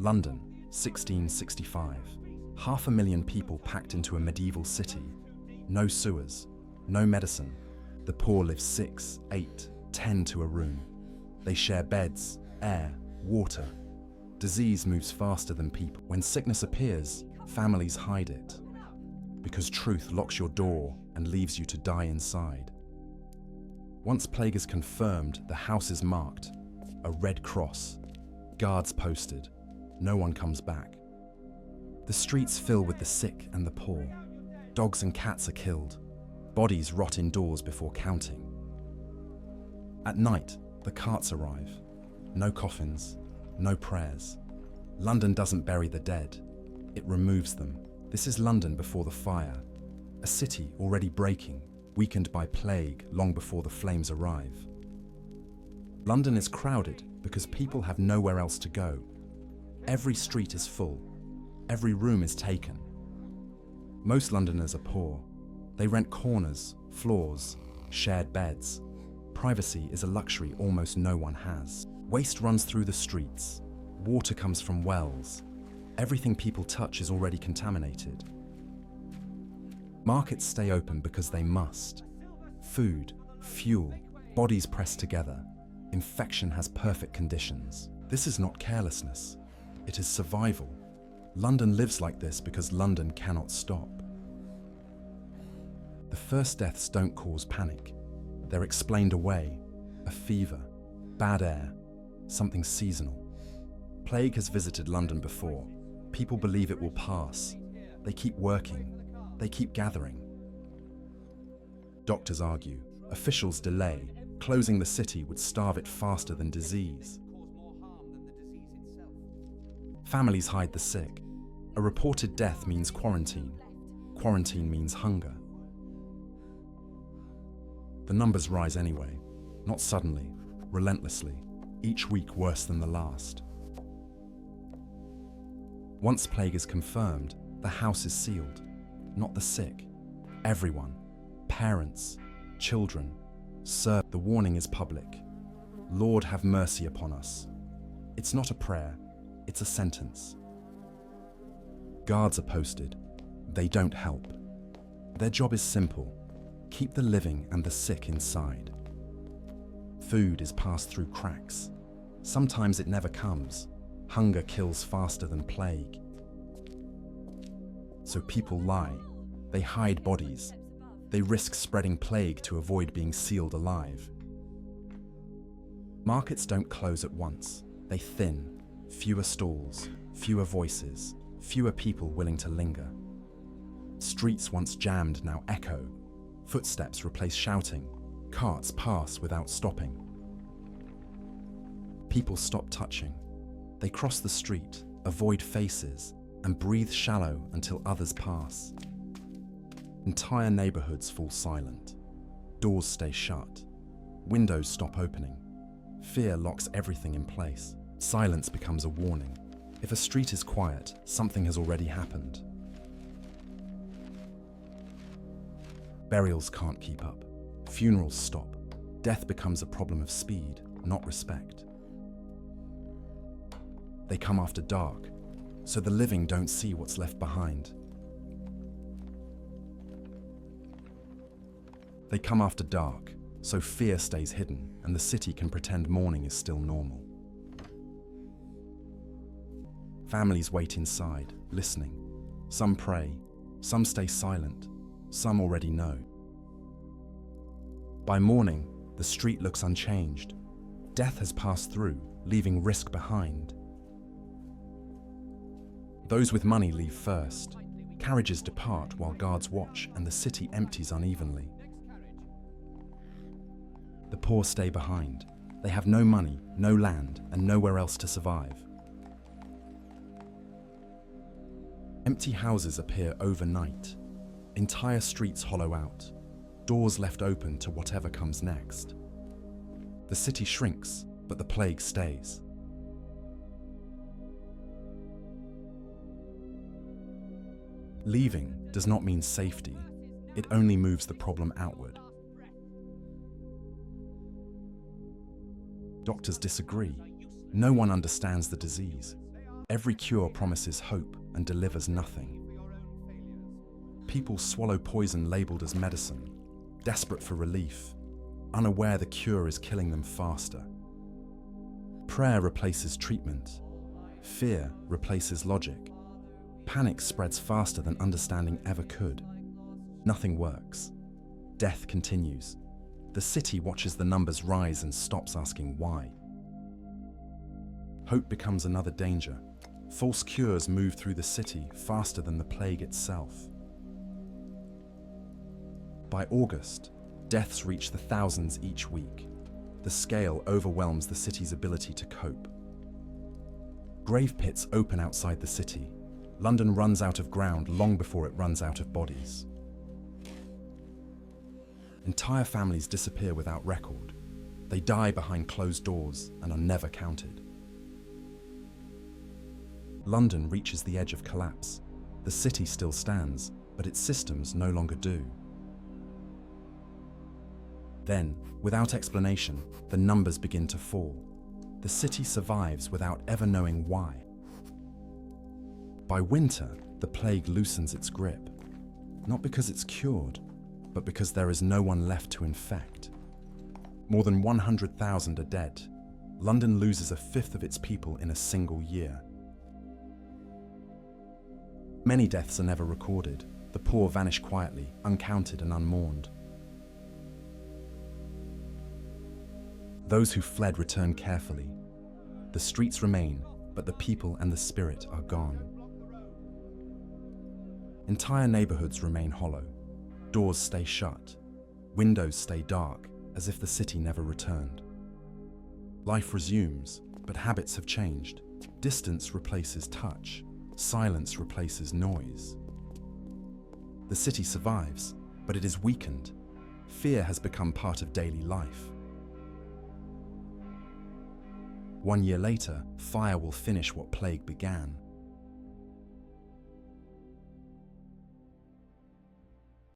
London, 1665. 500,000 people packed into a medieval city. No sewers, no medicine. The poor live 6, 8, 10 to a room. They share beds, air, water. Disease moves faster than people. When sickness appears, families hide it. Because truth locks your door and leaves you to die inside. Once plague is confirmed, the house is marked. A red cross. Guards posted. No one comes back. The streets fill with the sick and the poor. Dogs and cats are killed. Bodies rot indoors before counting. At night, the carts arrive. No coffins, no prayers. London doesn't bury the dead. It removes them. This is London before the fire. A city already breaking, weakened by plague long before the flames arrive. London is crowded because people have nowhere else to go. Every street is full. Every room is taken. Most Londoners are poor. They rent corners, floors, shared beds. Privacy is a luxury almost no one has. Waste runs through the streets. Water comes from wells. Everything people touch is already contaminated. Markets stay open because they must. Food, fuel, bodies pressed together. Infection has perfect conditions. This is not carelessness. It is survival. London lives like this because London cannot stop. The first deaths don't cause panic. They're explained away. A fever, bad air, something seasonal. Plague has visited London before. People believe it will pass. They keep working. They keep gathering. Doctors argue. Officials delay. Closing the city would starve it faster than disease. Families hide the sick. A reported death means quarantine. Quarantine means hunger. The numbers rise anyway, not suddenly, relentlessly, each week worse than the last. Once plague is confirmed, the house is sealed. Not the sick. Everyone. Parents, children, serve. The warning is public. Lord, have mercy upon us. It's not a prayer, it's a sentence. Guards are posted. They don't help. Their job is simple. Keep the living and the sick inside. Food is passed through cracks. Sometimes it never comes. Hunger kills faster than plague. So people lie. They hide bodies. They risk spreading plague to avoid being sealed alive. Markets don't close at once. They thin. Fewer stalls, fewer voices, fewer people willing to linger. Streets once jammed now echo. Footsteps replace shouting. Carts pass without stopping. People stop touching. They cross the street, avoid faces, and breathe shallow until others pass. Entire neighborhoods fall silent. Doors stay shut. Windows stop opening. Fear locks everything in place. Silence becomes a warning. If a street is quiet, something has already happened. Burials can't keep up. Funerals stop. Death becomes a problem of speed, not respect. They come after dark, so the living don't see what's left behind. They come after dark, so fear stays hidden and the city can pretend morning is still normal. Families wait inside, listening. Some pray, some stay silent, some already know. By morning, the street looks unchanged. Death has passed through, leaving risk behind. Those with money leave first. Carriages depart while guards watch and the city empties unevenly. The poor stay behind. They have no money, no land, and nowhere else to survive. Empty houses appear overnight. Entire streets hollow out. Doors left open to whatever comes next. The city shrinks, but the plague stays. Leaving does not mean safety. It only moves the problem outward. Doctors disagree. No one understands the disease. Every cure promises hope and delivers nothing. People swallow poison labeled as medicine, desperate for relief, unaware the cure is killing them faster. Prayer replaces treatment. Fear replaces logic. Panic spreads faster than understanding ever could. Nothing works. Death continues. The city watches the numbers rise and stops asking why. Hope becomes another danger. False cures move through the city faster than the plague itself. By August, deaths reach the thousands each week. The scale overwhelms the city's ability to cope. Grave pits open outside the city. London runs out of ground long before it runs out of bodies. Entire families disappear without record. They die behind closed doors and are never counted. London reaches the edge of collapse. The city still stands, but its systems no longer do. Then, without explanation, the numbers begin to fall. The city survives without ever knowing why. By winter, the plague loosens its grip, not because it's cured, but because there is no one left to infect. More than 100,000 are dead. London loses a fifth of its people in a single year. Many deaths are never recorded. The poor vanish quietly, uncounted and unmourned. Those who fled return carefully. The streets remain, but the people and the spirit are gone. Entire neighborhoods remain hollow. Doors stay shut. Windows stay dark, as if the city never returned. Life resumes, but habits have changed. Distance replaces touch. Silence replaces noise. The city survives, but it is weakened. Fear has become part of daily life. 1 year later, fire will finish what plague began.